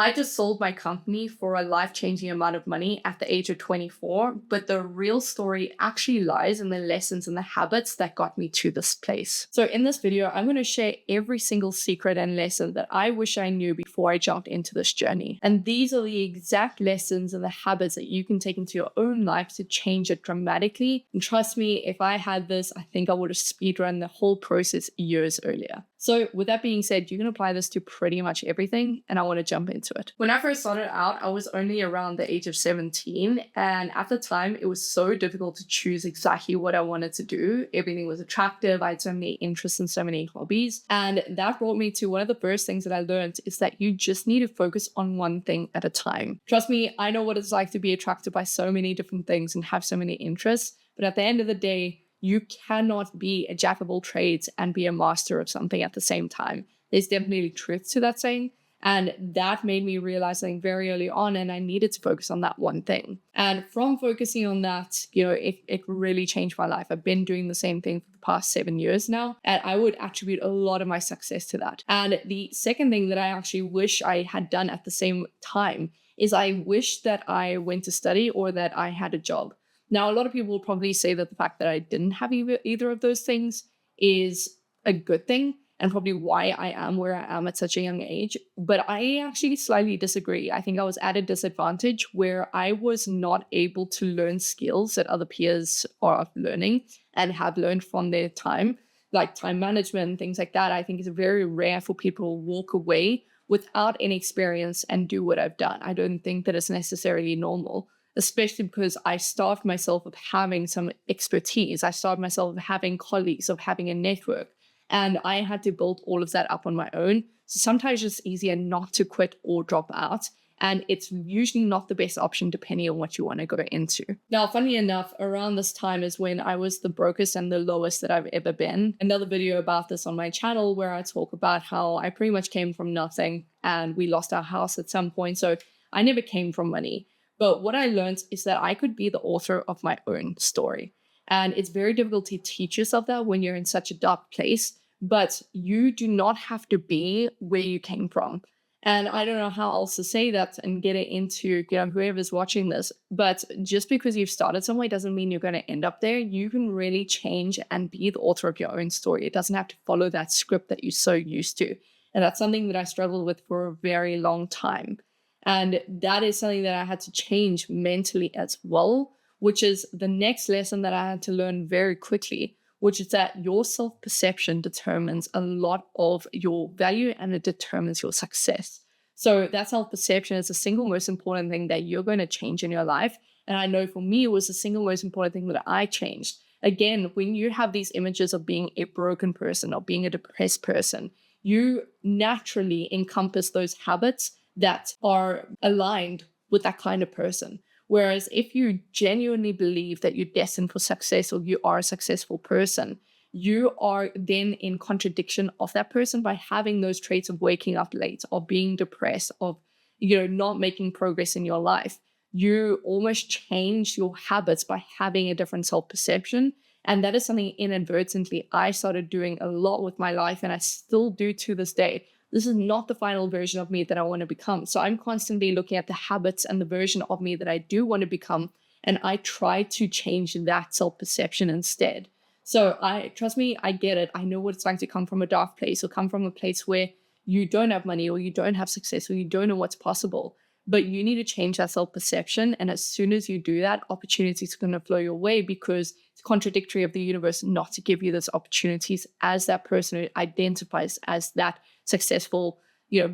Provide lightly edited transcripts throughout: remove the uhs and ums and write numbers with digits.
I just sold my company for a life-changing amount of money at the age of 24, but the real story actually lies in the lessons and the habits that got me to this place. So in this video, I'm going to share every single secret and lesson that I wish I knew before I jumped into this journey. And these are the exact lessons and the habits that you can take into your own life to change it dramatically. And trust me, if I had this, I think I would have speedrun the whole process years earlier. So with that being said, you can apply this to pretty much everything, and I want to jump into it. When I first started out, I was only around the age of 17, and at the time, it was so difficult to choose exactly what I wanted to do. Everything was attractive. I had so many interests and so many hobbies, and that brought me to one of the first things that I learned is that you just need to focus on one thing at a time. Trust me, I know what it's like to be attracted by so many different things and have so many interests, but at the end of the day, you cannot be a jack of all trades and be a master of something at the same time. There's definitely truth to that saying. And that made me realize something very early on, and I needed to focus on that one thing. And from focusing on that, it really changed my life. I've been doing the same thing for the past 7 years now, and I would attribute a lot of my success to that. And the second thing that I actually wish I had done at the same time is I wish that I went to study or that I had a job. Now, a lot of people will probably say that the fact that I didn't have either of those things is a good thing and probably why I am where I am at such a young age. But I actually slightly disagree. I think I was at a disadvantage where I was not able to learn skills that other peers are learning and have learned from their time, like time management, things like that. I think it's very rare for people to walk away without any experience and do what I've done. I don't think that it's necessarily normal, especially because I starved myself of having some expertise. I starved myself of having colleagues, of having a network. And I had to build all of that up on my own. So sometimes it's easier not to quit or drop out. And it's usually not the best option depending on what you want to go into. Now, funny enough, around this time is when I was the brokest and the lowest that I've ever been. Another video about this on my channel where I talk about how I pretty much came from nothing and we lost our house at some point. So I never came from money. But what I learned is that I could be the author of my own story. And it's very difficult to teach yourself that when you're in such a dark place, but you do not have to be where you came from. And I don't know how else to say that and get it into whoever's watching this, but just because you've started somewhere doesn't mean you're going to end up there. You can really change and be the author of your own story. It doesn't have to follow that script that you're so used to. And that's something that I struggled with for a very long time. And that is something that I had to change mentally as well, which is the next lesson that I had to learn very quickly, which is that your self-perception determines a lot of your value and it determines your success. So that self-perception is the single most important thing that you're going to change in your life. And I know for me, it was the single most important thing that I changed. Again, when you have these images of being a broken person or being a depressed person, you naturally encompass those habits that are aligned with that kind of person. Whereas if you genuinely believe that you're destined for success or you are a successful person, you are then in contradiction of that person by having those traits of waking up late, of being depressed, of not making progress in your life. You almost change your habits by having a different self-perception. And that is something inadvertently I started doing a lot with my life, and I still do to this day. This is not the final version of me that I want to become. So I'm constantly looking at the habits and the version of me that I do want to become. And I try to change that self-perception instead. So trust me, I get it. I know what it's like to come from a dark place or come from a place where you don't have money or you don't have success or you don't know what's possible. But you need to change that self-perception. And as soon as you do that, opportunities are going to flow your way because it's contradictory of the universe not to give you those opportunities as that person who identifies as that successful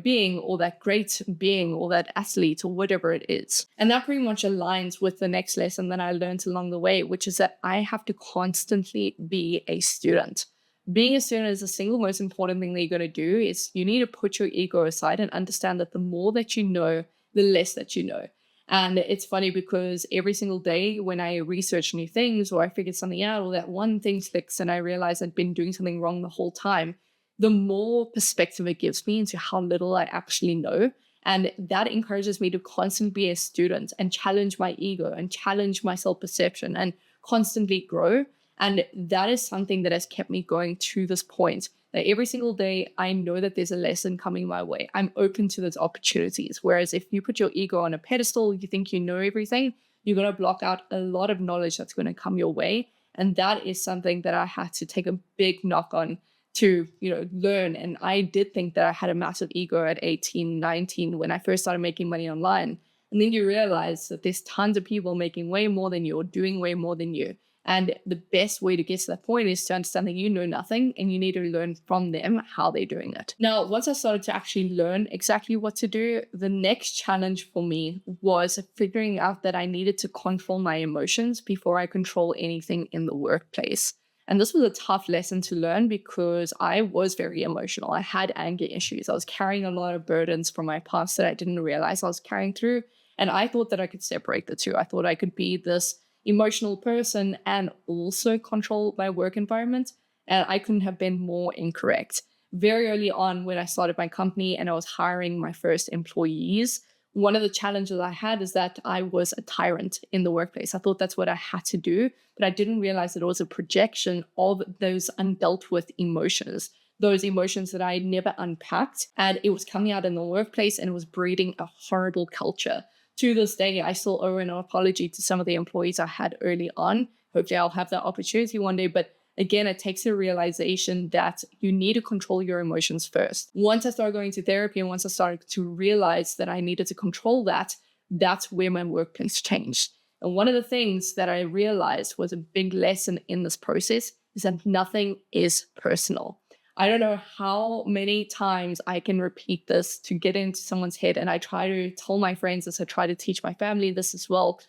being or that great being or that athlete or whatever it is. And that pretty much aligns with the next lesson that I learned along the way, which is that I have to constantly be a student. Being a student is the single most important thing that you're going to do. Is you need to put your ego aside and understand that the more that you know, the less that you know. And it's funny because every single day when I research new things or I figure something out or that one thing clicks and I realize I've been doing something wrong the whole time, the more perspective it gives me into how little I actually know. And that encourages me to constantly be a student and challenge my ego and challenge my self-perception and constantly grow. And that is something that has kept me going to this point. That every single day, I know that there's a lesson coming my way. I'm open to those opportunities. Whereas if you put your ego on a pedestal, you think you know everything, you're going to block out a lot of knowledge that's going to come your way. And that is something that I had to take a big knock on to, learn. And I did think that I had a massive ego at 18, 19 when I first started making money online. And then you realize that there's tons of people making way more than you or doing way more than you. And the best way to get to that point is to understand that you know nothing and you need to learn from them how they're doing it. Now, once I started to actually learn exactly what to do, the next challenge for me was figuring out that I needed to control my emotions before I control anything in the workplace. And this was a tough lesson to learn because I was very emotional. I had anger issues. I was carrying a lot of burdens from my past that I didn't realize I was carrying through. And I thought that I could separate the two. I thought I could be this emotional person and also control my work environment. And I couldn't have been more incorrect. Very early on, when I started my company and I was hiring my first employees, one of the challenges I had is that I was a tyrant in the workplace. I thought that's what I had to do, but I didn't realize that it was a projection of those undealt with emotions, those emotions that I never unpacked. And it was coming out in the workplace and it was breeding a horrible culture. To this day, I still owe an apology to some of the employees I had early on. Hopefully I'll have that opportunity one day, but again, it takes a realization that you need to control your emotions first. Once I started going to therapy and once I started to realize that I needed to control that, that's where my workplace changed. And one of the things that I realized was a big lesson in this process is that nothing is personal. I don't know how many times I can repeat this to get into someone's head. And I try to tell my friends this, I try to teach my family this as well.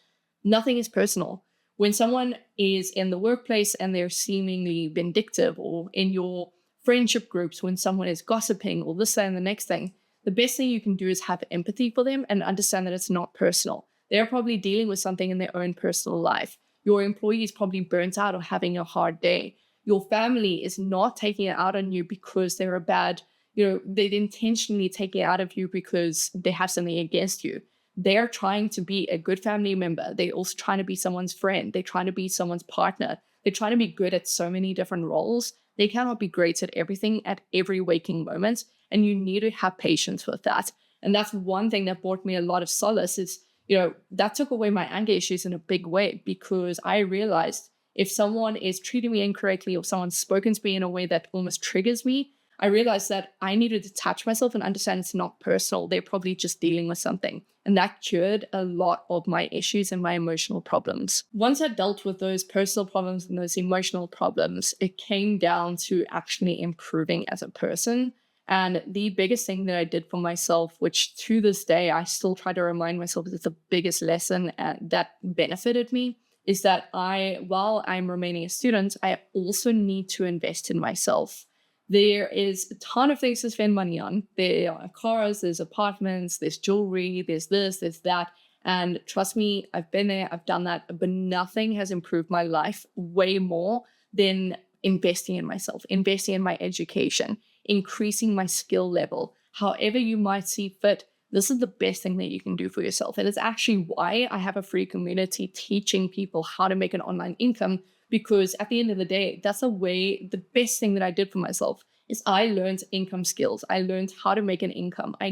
Nothing is personal. When someone is in the workplace and they're seemingly vindictive, or in your friendship groups, when someone is gossiping or this, that, and the next thing, the best thing you can do is have empathy for them and understand that it's not personal. They're probably dealing with something in their own personal life. Your employee is probably burnt out or having a hard day. Your family is not taking it out on you because they're a bad, they're intentionally taking it out of you because they have something against you. They're trying to be a good family member. They're also trying to be someone's friend. They're trying to be someone's partner. They're trying to be good at so many different roles. They cannot be great at everything at every waking moment. And you need to have patience with that. And that's one thing that brought me a lot of solace is, that took away my anger issues in a big way because I realized if someone is treating me incorrectly or someone's spoken to me in a way that almost triggers me, I realized that I need to detach myself and understand it's not personal. They're probably just dealing with something. And that cured a lot of my issues and my emotional problems. Once I dealt with those personal problems and those emotional problems, it came down to actually improving as a person. And the biggest thing that I did for myself, which to this day, I still try to remind myself is the biggest lesson that benefited me, is that while I'm remaining a student, I also need to invest in myself. There is a ton of things to spend money on. There are cars, there's apartments, there's jewelry, there's this, there's that. And trust me, I've been there, I've done that, but nothing has improved my life way more than investing in myself, investing in my education, increasing my skill level, however you might see fit. This is the best thing that you can do for yourself. And it's actually why I have a free community teaching people how to make an online income, because at the end of the day, that's the best thing that I did for myself is I learned income skills. I learned how to make an income. I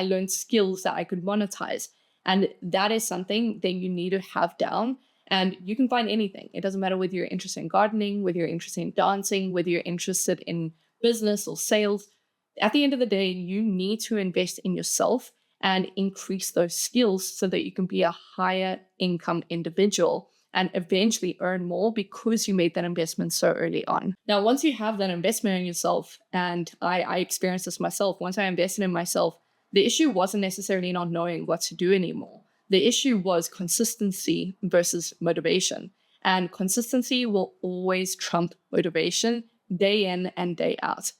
learned skills that I could monetize. And that is something that you need to have down. And you can find anything. It doesn't matter whether you're interested in gardening, whether you're interested in dancing, whether you're interested in business or sales. At the end of the day, you need to invest in yourself and increase those skills so that you can be a higher income individual and eventually earn more because you made that investment so early on. Now, once you have that investment in yourself, and I experienced this myself, once I invested in myself, the issue wasn't necessarily not knowing what to do anymore. The issue was consistency versus motivation. And consistency will always trump motivation day in and day out.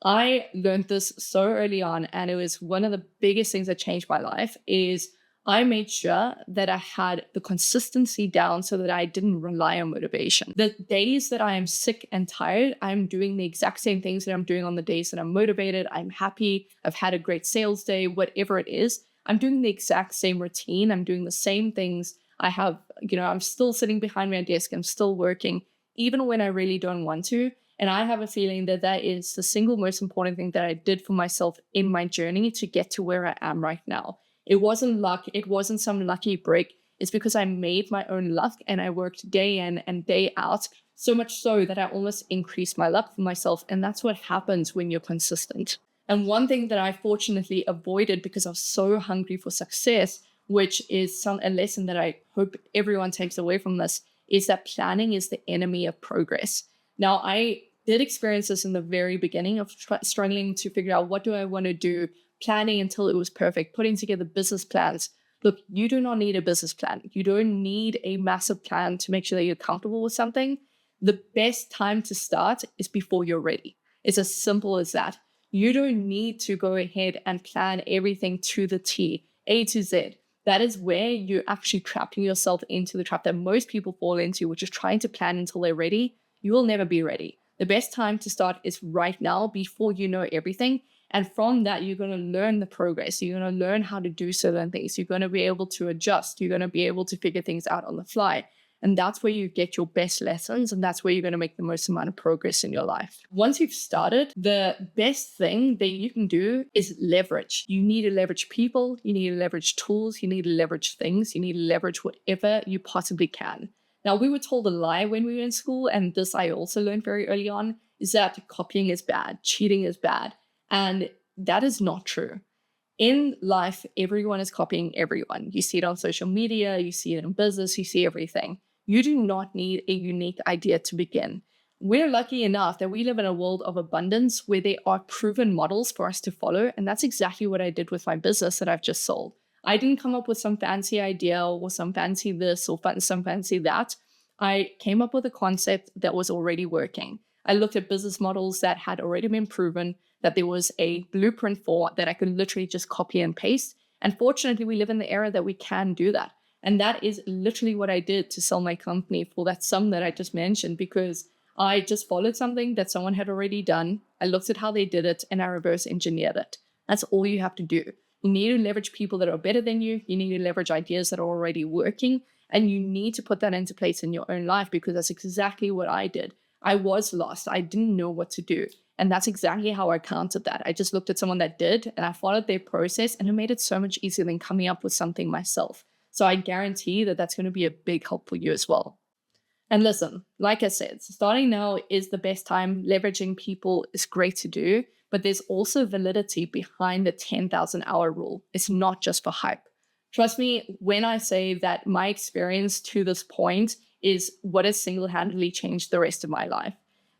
I learned this so early on, and it was one of the biggest things that changed my life is I made sure that I had the consistency down so that I didn't rely on motivation. The days that I am sick and tired, I'm doing the exact same things that I'm doing on the days that I'm motivated, I'm happy, I've had a great sales day, whatever it is. I'm doing the exact same routine. I'm doing the same things. I'm still sitting behind my desk. I'm still working. even when I really don't want to. And I have a feeling that that is the single most important thing that I did for myself in my journey to get to where I am right now. It wasn't luck. It wasn't some lucky break. It's because I made my own luck and I worked day in and day out, so much so that I almost increased my luck for myself. And that's what happens when you're consistent. And one thing that I fortunately avoided because I was so hungry for success, which is a lesson that I hope everyone takes away from this, is that planning is the enemy of progress. Now, I did experience this in the very beginning of struggling to figure out what do I want to do, planning until it was perfect, putting together business plans. Look, you do not need a business plan. You don't need a massive plan to make sure that you're comfortable with something. The best time to start is before you're ready. It's as simple as that. You don't need to go ahead and plan everything to the T, A to Z. That is where you're actually trapping yourself into the trap that most people fall into, which is trying to plan until they're ready. You will never be ready. The best time to start is right now before you know everything. And from that, you're going to learn the progress. You're going to learn how to do certain things. You're going to be able to adjust. You're going to be able to figure things out on the fly. And that's where you get your best lessons. And that's where you're going to make the most amount of progress in your life. Once you've started, the best thing that you can do is leverage. You need to leverage people. You need to leverage tools. You need to leverage things. You need to leverage whatever you possibly can. Now, we were told a lie when we were in school. And this I also learned very early on, is that copying is bad. Cheating is bad. And that is not true. In life, everyone is copying everyone. You see it on social media, you see it in business, you see everything. You do not need a unique idea to begin. We're lucky enough that we live in a world of abundance where there are proven models for us to follow. And that's exactly what I did with my business that I've just sold. I didn't come up with some fancy idea or some fancy this or some fancy that. I came up with a concept that was already working. I looked at business models that had already been proven, that there was a blueprint for, that I could literally just copy and paste. And fortunately, we live in the era that we can do that. And that is literally what I did to sell my company for that sum that I just mentioned, because I just followed something that someone had already done. I looked at how they did it and I reverse engineered it. That's all you have to do. You need to leverage people that are better than you. You need to leverage ideas that are already working. And you need to put that into place in your own life, because that's exactly what I did. I was lost. I didn't know what to do. And that's exactly how I countered that. I just looked at someone that did and I followed their process, and it made it so much easier than coming up with something myself. So I guarantee that that's going to be a big help for you as well. And listen, like I said, starting now is the best time. Leveraging people is great to do, but there's also validity behind the 10,000 hour rule. It's not just for hype. Trust me when I say that my experience to this point is what has single-handedly changed the rest of my life.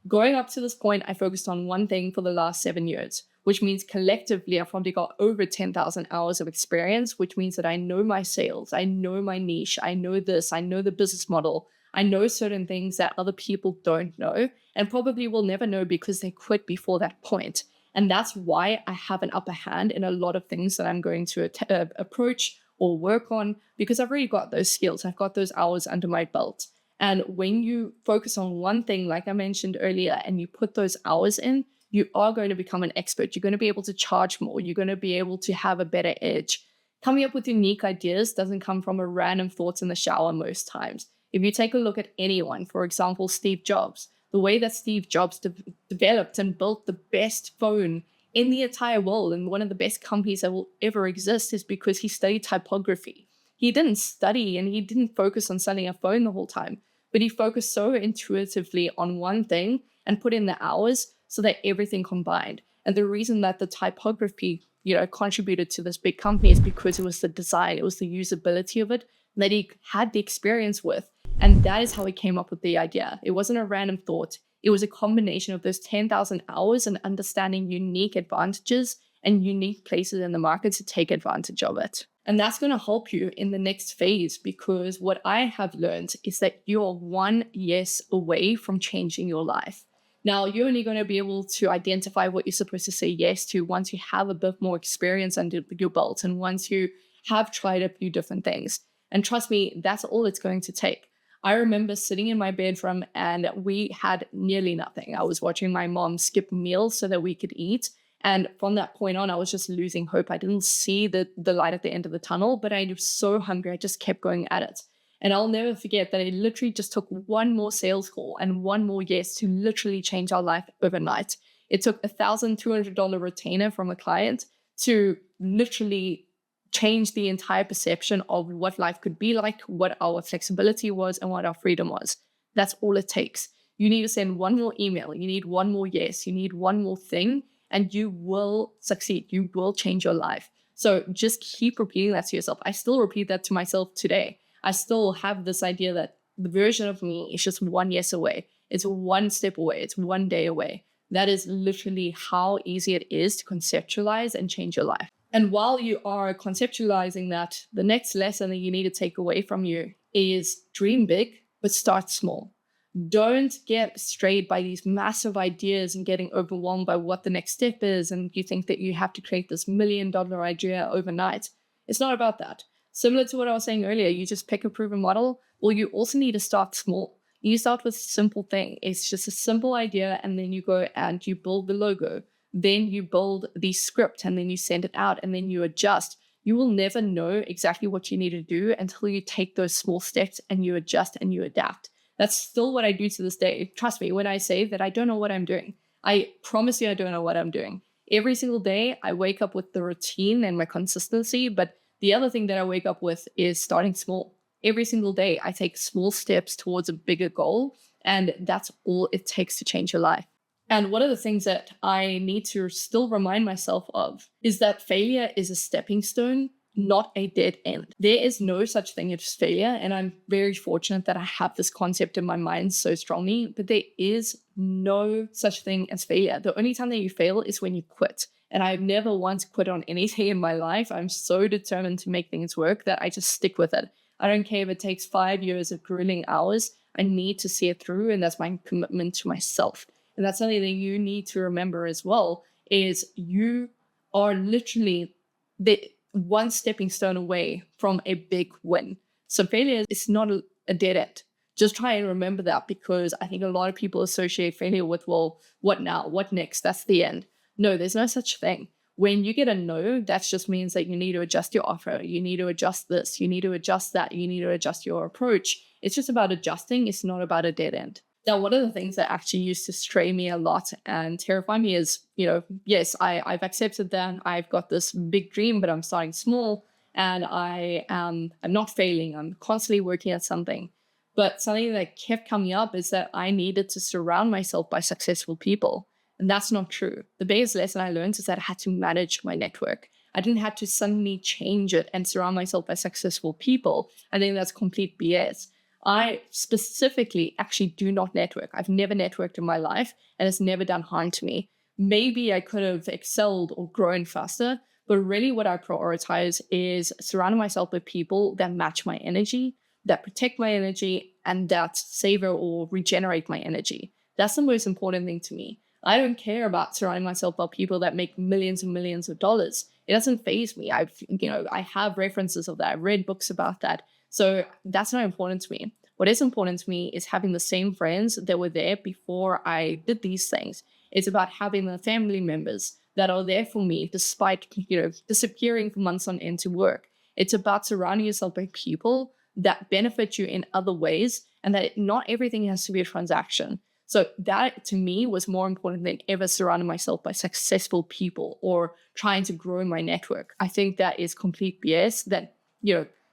Going up to this point, I focused on one thing for the last 7 years, which means collectively I've probably got over 10,000 hours of experience, which means that I know my sales, I know my niche, I know this, I know the business model, I know certain things that other people don't know and probably will never know because they quit before that point. And that's why I have an upper hand in a lot of things that I'm going to approach or work on, because I've already got those skills. I've got those hours under my belt. And when you focus on one thing, like I mentioned earlier, and you put those hours in, you are going to become an expert. You're going to be able to charge more. You're going to be able to have a better edge. Coming up with unique ideas doesn't come from a random thoughts in the shower most times. If you take a look at anyone, for example, Steve Jobs, the way that Steve Jobs developed and built the best phone in the entire world and one of the best companies that will ever exist is because he studied typography. He didn't study and he didn't focus on selling a phone the whole time, but he focused so intuitively on one thing and put in the hours so that everything combined. And the reason that the typography, contributed to this big company is because it was the design, it was the usability of it that he had the experience with. And that is how he came up with the idea. It wasn't a random thought. It was a combination of those 10,000 hours and understanding unique advantages and unique places in the market to take advantage of it. And that's going to help you in the next phase, because what I have learned is that you're one yes away from changing your life. Now, you're only going to be able to identify what you're supposed to say yes to once you have a bit more experience under your belt and once you have tried a few different things. And trust me, that's all it's going to take. I remember sitting in my bedroom and we had nearly nothing. I was watching my mom skip meals so that we could eat. And from that point on, I was just losing hope. I didn't see the light at the end of the tunnel, but I was so hungry. I just kept going at it. And I'll never forget that it literally just took one more sales call and one more yes to literally change our life overnight. It took $1,200 retainer from a client to literally change the entire perception of what life could be like, what our flexibility was, and what our freedom was. That's all it takes. You need to send one more email. You need one more yes. You need one more thing, and you will succeed. You will change your life. So just keep repeating that to yourself. I still repeat that to myself today. I still have this idea that the version of me is just one yes away. It's one step away. It's one day away. That is literally how easy it is to conceptualize and change your life. And while you are conceptualizing that, the next lesson that you need to take away from you is dream big, but start small. Don't get strayed by these massive ideas and getting overwhelmed by what the next step is. And you think that you have to create this $1 million idea overnight. It's not about that. Similar to what I was saying earlier, you just pick a proven model. Well, you also need to start small. You start with a simple thing. It's just a simple idea, and then you go and you build the logo. Then you build the script, and then you send it out, and then you adjust. You will never know exactly what you need to do until you take those small steps and you adjust and you adapt. That's still what I do to this day. Trust me, when I say that I don't know what I'm doing, I promise you I don't know what I'm doing. Every single day, I wake up with the routine and my consistency, but the other thing that I wake up with is starting small. Every single day, I take small steps towards a bigger goal, and that's all it takes to change your life. And one of the things that I need to still remind myself of is that failure is a stepping stone, not a dead end. There is no such thing as failure, and I'm very fortunate that I have this concept in my mind so strongly, but there is no such thing as failure. The only time that you fail is when you quit. And I've never once quit on anything in my life. I'm so determined to make things work that I just stick with it. I don't care if it takes 5 years of grueling hours. I need to see it through, and that's my commitment to myself. And that's something that you need to remember as well, is you are literally the one stepping stone away from a big win. So failure is not a dead end. Just try and remember that, because I think a lot of people associate failure with, well, what now? What next? That's the end. No, there's no such thing. When you get a no, that just means that you need to adjust your offer. You need to adjust this. You need to adjust that. You need to adjust your approach. It's just about adjusting. It's not about a dead end. Now, one of the things that actually used to stray me a lot and terrify me is, yes, I've accepted that I've got this big dream, but I'm starting small, and I'm not failing. I'm constantly working at something. But something that kept coming up is that I needed to surround myself by successful people. And that's not true. The biggest lesson I learned is that I had to manage my network. I didn't have to suddenly change it and surround myself by successful people. I think that's complete BS. I specifically actually do not network. I've never networked in my life, and it's never done harm to me. Maybe I could have excelled or grown faster, but really what I prioritize is surrounding myself with people that match my energy, that protect my energy, and that savor or regenerate my energy. That's the most important thing to me. I don't care about surrounding myself by people that make millions and millions of dollars. It doesn't faze me. I have references of that. I've read books about that. So that's not important to me. What is important to me is having the same friends that were there before I did these things. It's about having the family members that are there for me despite, disappearing for months on end to work. It's about surrounding yourself by people that benefit you in other ways, and that not everything has to be a transaction. So that to me was more important than ever surrounding myself by successful people or trying to grow my network. I think that is complete BS that,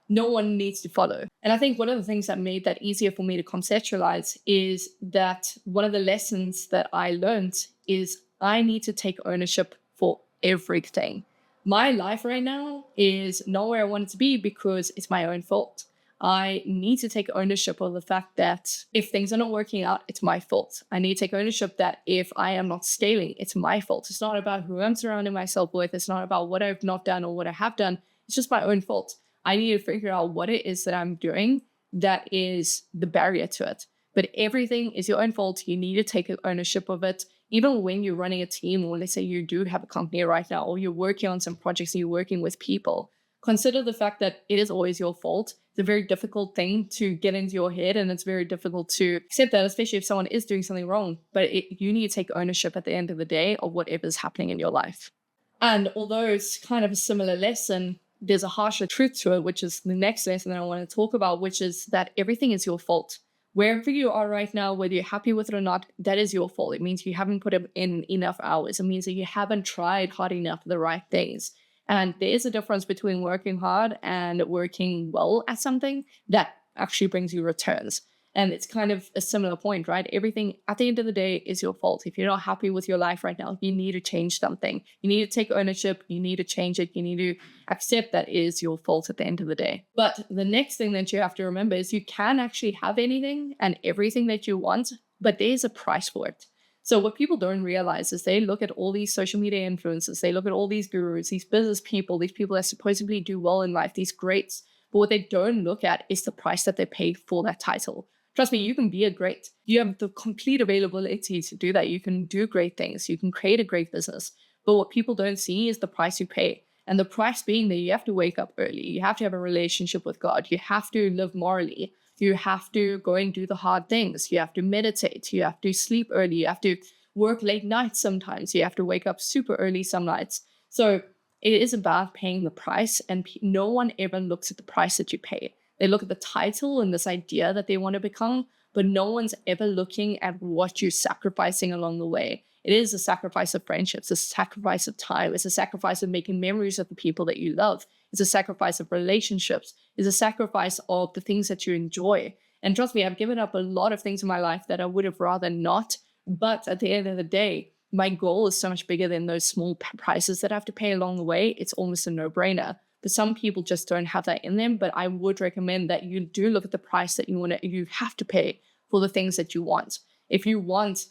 no one needs to follow. And I think one of the things that made that easier for me to conceptualize is that one of the lessons that I learned is I need to take ownership for everything. My life right now is not where I want it to be because it's my own fault. I need to take ownership of the fact that if things are not working out, it's my fault. I need to take ownership that if I am not scaling, it's my fault. It's not about who I'm surrounding myself with. It's not about what I've not done or what I have done. It's just my own fault. I need to figure out what it is that I'm doing that is the barrier to it. But everything is your own fault. You need to take ownership of it. Even when you're running a team, or let's say you do have a company right now, or you're working on some projects and you're working with people, consider the fact that it is always your fault. It's a very difficult thing to get into your head, and it's very difficult to accept that, especially if someone is doing something wrong. But you need to take ownership at the end of the day of whatever's happening in your life. And although it's kind of a similar lesson, there's a harsher truth to it, which is the next lesson that I want to talk about, which is that everything is your fault. Wherever you are right now, whether you're happy with it or not, that is your fault. It means you haven't put in enough hours. It means that you haven't tried hard enough for the right things. And there is a difference between working hard and working well at something that actually brings you returns. And it's kind of a similar point, right? Everything at the end of the day is your fault. If you're not happy with your life right now, you need to change something. You need to take ownership. You need to change it. You need to accept that it is your fault at the end of the day. But the next thing that you have to remember is you can actually have anything and everything that you want, but there's a price for it. So what people don't realize is they look at all these social media influencers, they look at all these gurus, these business people, these people that supposedly do well in life, these greats. But what they don't look at is the price that they paid for that title. Trust me, you can be a great. You have the complete availability to do that. You can do great things. You can create a great business. But what people don't see is the price you pay. And the price being that you have to wake up early. You have to have a relationship with God. You have to live morally. You have to go and do the hard things. You have to meditate. You have to sleep early. You have to work late nights sometimes. You have to wake up super early some nights. So it is about paying the price. And no one ever looks at the price that you pay. They look at the title and this idea that they want to become, but no one's ever looking at what you're sacrificing along the way. It is a sacrifice of friendships, a sacrifice of time. It's a sacrifice of making memories of the people that you love. It's a sacrifice of relationships. It's a sacrifice of the things that you enjoy. And trust me, I've given up a lot of things in my life that I would have rather not. But at the end of the day, my goal is so much bigger than those small prices that I have to pay along the way. It's almost a no-brainer. But some people just don't have that in them. But I would recommend that you do look at the price that you have to pay for the things that you want. If you want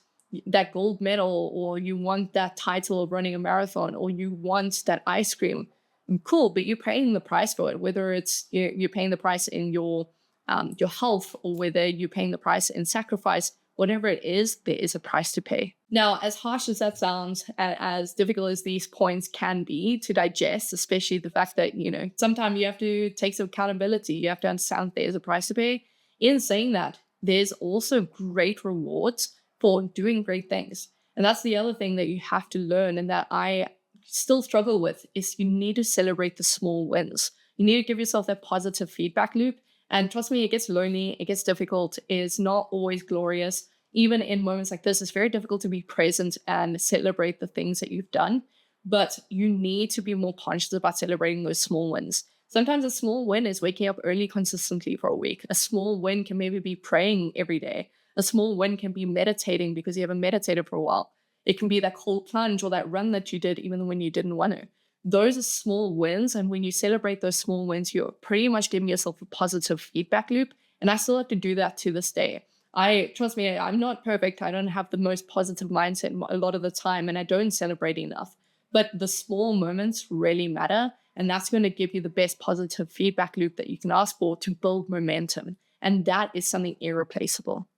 that gold medal, or you want that title of running a marathon, or you want that ice cream, cool, but you're paying the price for it. Whether it's you're paying the price in your health, or whether you're paying the price in sacrifice, whatever it is, there is a price to pay. Now, as harsh as that sounds, as difficult as these points can be to digest, especially the fact that, sometimes you have to take some accountability. You have to understand there's a price to pay. In saying that, there's also great rewards for doing great things. And that's the other thing that you have to learn, and that I still struggle with, is you need to celebrate the small wins. You need to give yourself that positive feedback loop. And trust me, it gets lonely, it gets difficult, it's not always glorious. Even in moments like this, it's very difficult to be present and celebrate the things that you've done. But you need to be more conscious about celebrating those small wins. Sometimes a small win is waking up early consistently for a week. A small win can maybe be praying every day. A small win can be meditating because you haven't meditated for a while. It can be that cold plunge or that run that you did even when you didn't want to. Those are small wins. And when you celebrate those small wins, you're pretty much giving yourself a positive feedback loop. And I still have to do that to this day. Trust me, I'm not perfect. I don't have the most positive mindset a lot of the time, and I don't celebrate enough. But the small moments really matter. And that's going to give you the best positive feedback loop that you can ask for to build momentum. And that is something irreplaceable.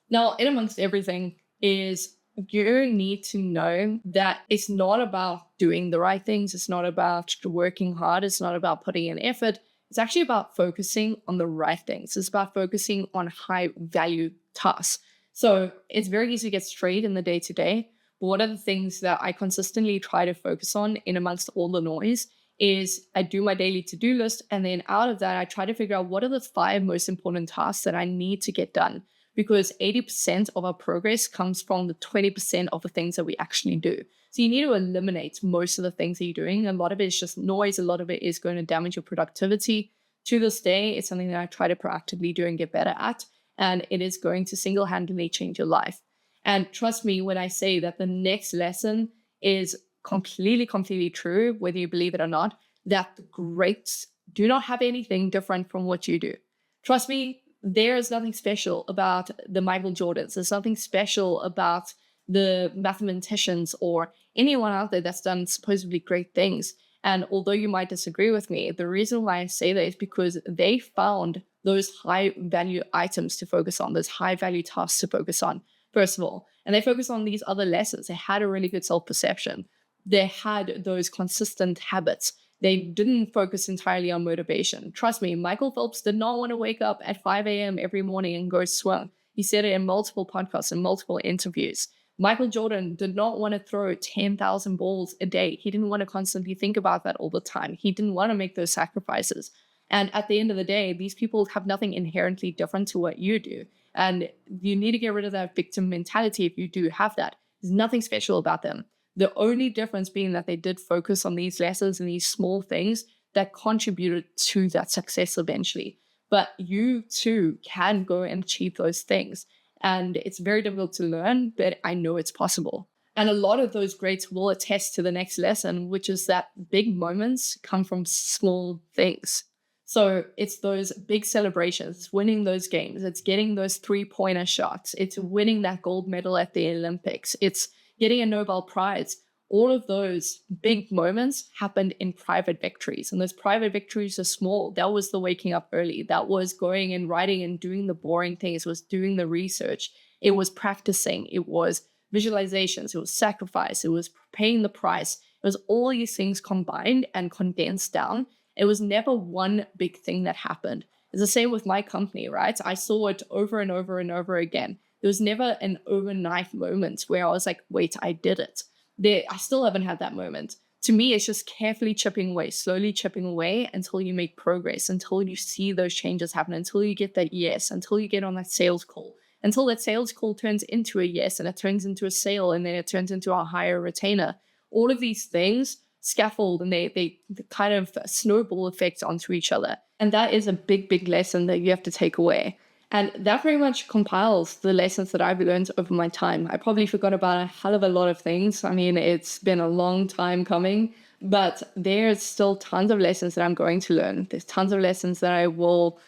Now, in amongst everything is you need to know that it's not about doing the right things. It's not about working hard. It's not about putting in effort. It's actually about focusing on the right things. It's about focusing on high value tasks. So it's very easy to get straight in the day to day. But one of the things that I consistently try to focus on in amongst all the noise is I do my daily to-do list. And then out of that, I try to figure out what are the 5 most important tasks that I need to get done. Because 80% of our progress comes from the 20% of the things that we actually do. So you need to eliminate most of the things that you're doing. A lot of it is just noise. A lot of it is going to damage your productivity. To this day, it's something that I try to proactively do and get better at. And it is going to single-handedly change your life. And trust me when I say that the next lesson is completely true, whether you believe it or not, that the greats do not have anything different from what you do. Trust me, there is nothing special about the Michael Jordans. There's nothing special about the mathematicians or anyone out there that's done supposedly great things. And although you might disagree with me, the reason why I say that is because they found those high value items to focus on, those high value tasks to focus on, first of all. And they focused on these other lessons. They had a really good self-perception. They had those consistent habits. They didn't focus entirely on motivation. Trust me, Michael Phelps did not want to wake up at 5 a.m. every morning and go swim. He said it in multiple podcasts and multiple interviews. Michael Jordan did not want to throw 10,000 balls a day. He didn't want to constantly think about that all the time. He didn't want to make those sacrifices. And at the end of the day, these people have nothing inherently different to what you do. And you need to get rid of that victim mentality if you do have that. There's nothing special about them. The only difference being that they did focus on these lessons and these small things that contributed to that success eventually. But you too can go and achieve those things. And it's very difficult to learn, but I know it's possible. And a lot of those greats will attest to the next lesson, which is that big moments come from small things. So it's those big celebrations, it's winning those games, it's getting those 3-pointer shots, it's winning that gold medal at the Olympics, it's getting a Nobel Prize. All of those big moments happened in private victories. And those private victories are small. That was the waking up early. That was going and writing and doing the boring things. It was doing the research. It was practicing. It was visualizations. It was sacrifice. It was paying the price. It was all these things combined and condensed down. It was never one big thing that happened. It's the same with my company, right? I saw it over and over and over again. There was never an overnight moment where I was like, wait, I did it. I still haven't had that moment. To me, it's just carefully chipping away, slowly chipping away until you make progress, until you see those changes happen, until you get that yes, until you get on that sales call, until that sales call turns into a yes and it turns into a sale and then it turns into a higher retainer. All of these things scaffold and they kind of snowball effect onto each other. And that is a big, big lesson that you have to take away. And that very much compiles the lessons that I've learned over my time. I probably forgot about a hell of a lot of things. I mean, it's been a long time coming, but there's still tons of lessons that I'm going to learn. There's tons of lessons that I will,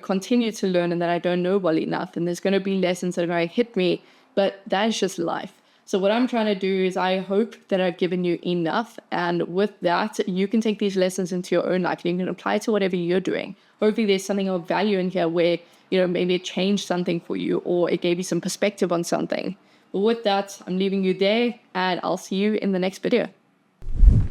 continue to learn and that I don't know well enough. And there's going to be lessons that are going to hit me, but that is just life. So what I'm trying to do is I hope that I've given you enough. And with that, you can take these lessons into your own life. You can apply it to whatever you're doing. Hopefully there's something of value in here where, maybe it changed something for you or it gave you some perspective on something. But with that, I'm leaving you there and I'll see you in the next video.